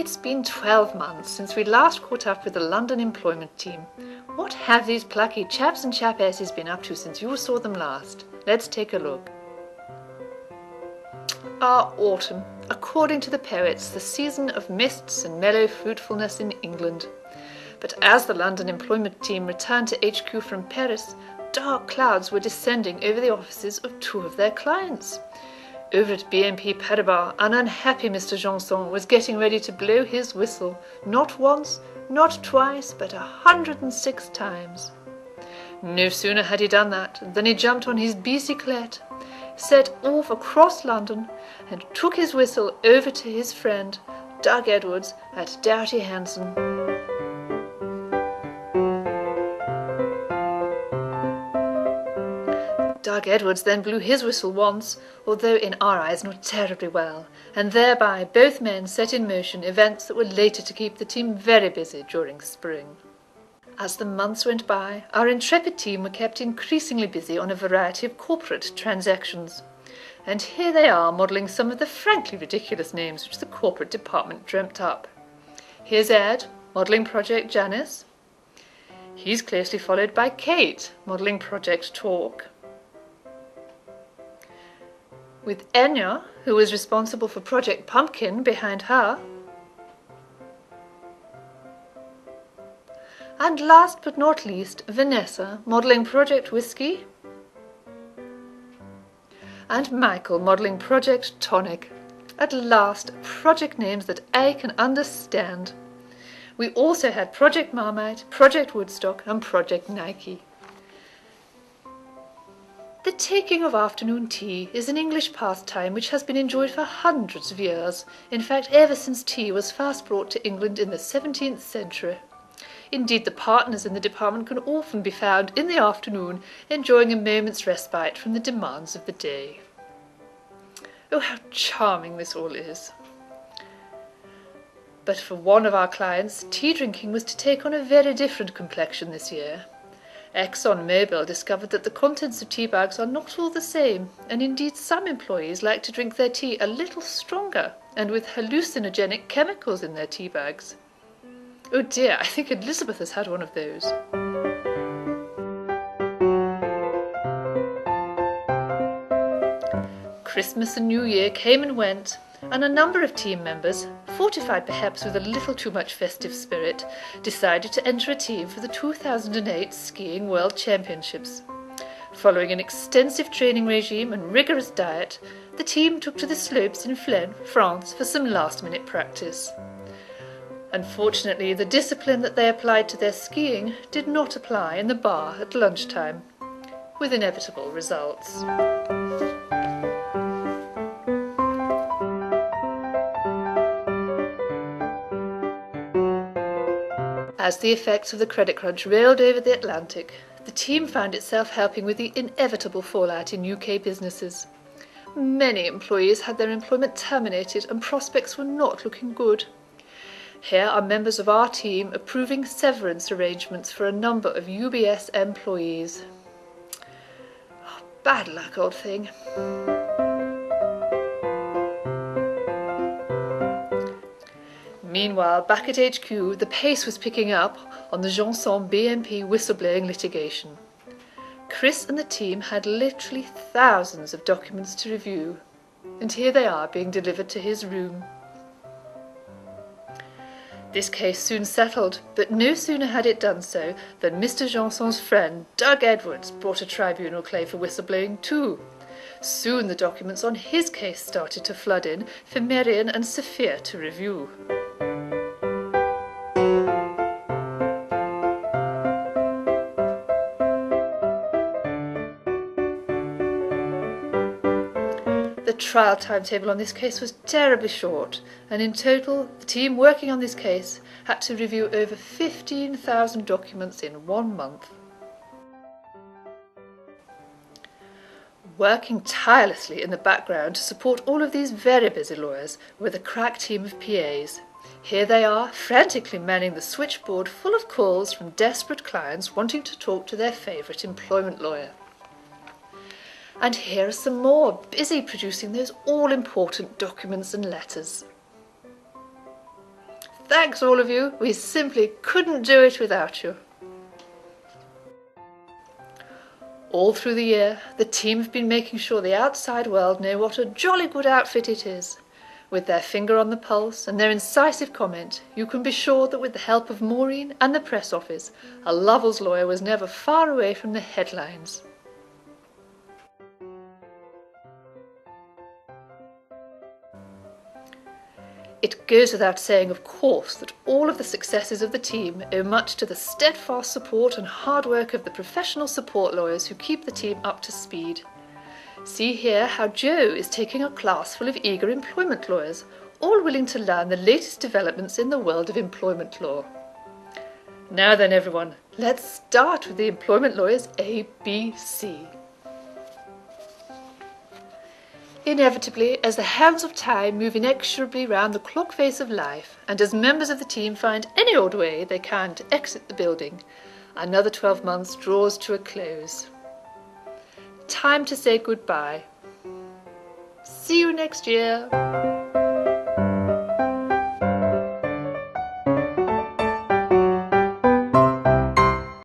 It's been 12 months since we last caught up with the London employment team. What have these plucky chaps and chapesses been up to since you saw them last? Let's take a look. Autumn. According to the poets, the season of mists and mellow fruitfulness in England. But as the London employment team returned to HQ from Paris, dark clouds were descending over the offices of two of their clients. Over at BNP Paribas, an unhappy Mr. Janson was getting ready to blow his whistle, not once, not twice, but 106 times. No sooner had he done that than he jumped on his bicyclette, set off across London, and took his whistle over to his friend, Doug Edwards, at Doughty Hanson. Doug Edwards then blew his whistle once, although in our eyes not terribly well, and thereby both men set in motion events that were later to keep the team very busy during spring. As the months went by, our intrepid team were kept increasingly busy on a variety of corporate transactions. And here they are modelling some of the frankly ridiculous names which the corporate department dreamt up. Here's Ed, modelling Project Janice. He's closely followed by Kate, modelling Project Talk. With Enya, who was responsible for Project Pumpkin, behind her. And last but not least, Vanessa, modelling Project Whiskey. And Michael, modelling Project Tonic. At last, project names that I can understand. We also had Project Marmite, Project Woodstock, and Project Nike. The taking of afternoon tea is an English pastime which has been enjoyed for hundreds of years, in fact ever since tea was first brought to England in the 17th century. Indeed, the partners in the department can often be found in the afternoon enjoying a moment's respite from the demands of the day. Oh, how charming this all is! But for one of our clients, tea drinking was to take on a very different complexion this year. ExxonMobil discovered that the contents of tea bags are not all the same, and indeed some employees like to drink their tea a little stronger and with hallucinogenic chemicals in their tea bags. Oh dear, I think Elizabeth has had one of those. Christmas and New Year came and went, and a number of team members, fortified perhaps with a little too much festive spirit, decided to enter a team for the 2008 Skiing World Championships. Following an extensive training regime and rigorous diet, the team took to the slopes in Flaine, France, for some last-minute practice. Unfortunately, the discipline that they applied to their skiing did not apply in the bar at lunchtime, with inevitable results. As the effects of the credit crunch railed over the Atlantic, the team found itself helping with the inevitable fallout in UK businesses. Many employees had their employment terminated and prospects were not looking good. Here are members of our team approving severance arrangements for a number of UBS employees. Oh, bad luck, old thing. Meanwhile, back at HQ, the pace was picking up on the Janson BNP whistleblowing litigation. Chris and the team had literally thousands of documents to review, and here they are being delivered to his room. This case soon settled, but no sooner had it done so than Mr. Janson's friend, Doug Edwards, brought a tribunal claim for whistleblowing too. Soon the documents on his case started to flood in for Marion and Sophia to review. The trial timetable on this case was terribly short, and in total, the team working on this case had to review over 15,000 documents in 1 month. Working tirelessly in the background to support all of these very busy lawyers were the crack team of PAs. Here they are, frantically manning the switchboard full of calls from desperate clients wanting to talk to their favourite employment lawyer. And here are some more, busy producing those all-important documents and letters. Thanks all of you. We simply couldn't do it without you. All through the year, the team have been making sure the outside world know what a jolly good outfit it is. With their finger on the pulse and their incisive comment, you can be sure that with the help of Maureen and the press office, a Lovells lawyer was never far away from the headlines. It goes without saying, of course, that all of the successes of the team owe much to the steadfast support and hard work of the professional support lawyers who keep the team up to speed. See here how Joe is taking a class full of eager employment lawyers, all willing to learn the latest developments in the world of employment law. Now then, everyone, let's start with the employment lawyers ABC. Inevitably, as the hands of time move inexorably round the clock face of life, and as members of the team find any old way they can to exit the building, another 12 months draws to a close. Time to say goodbye. See you next year.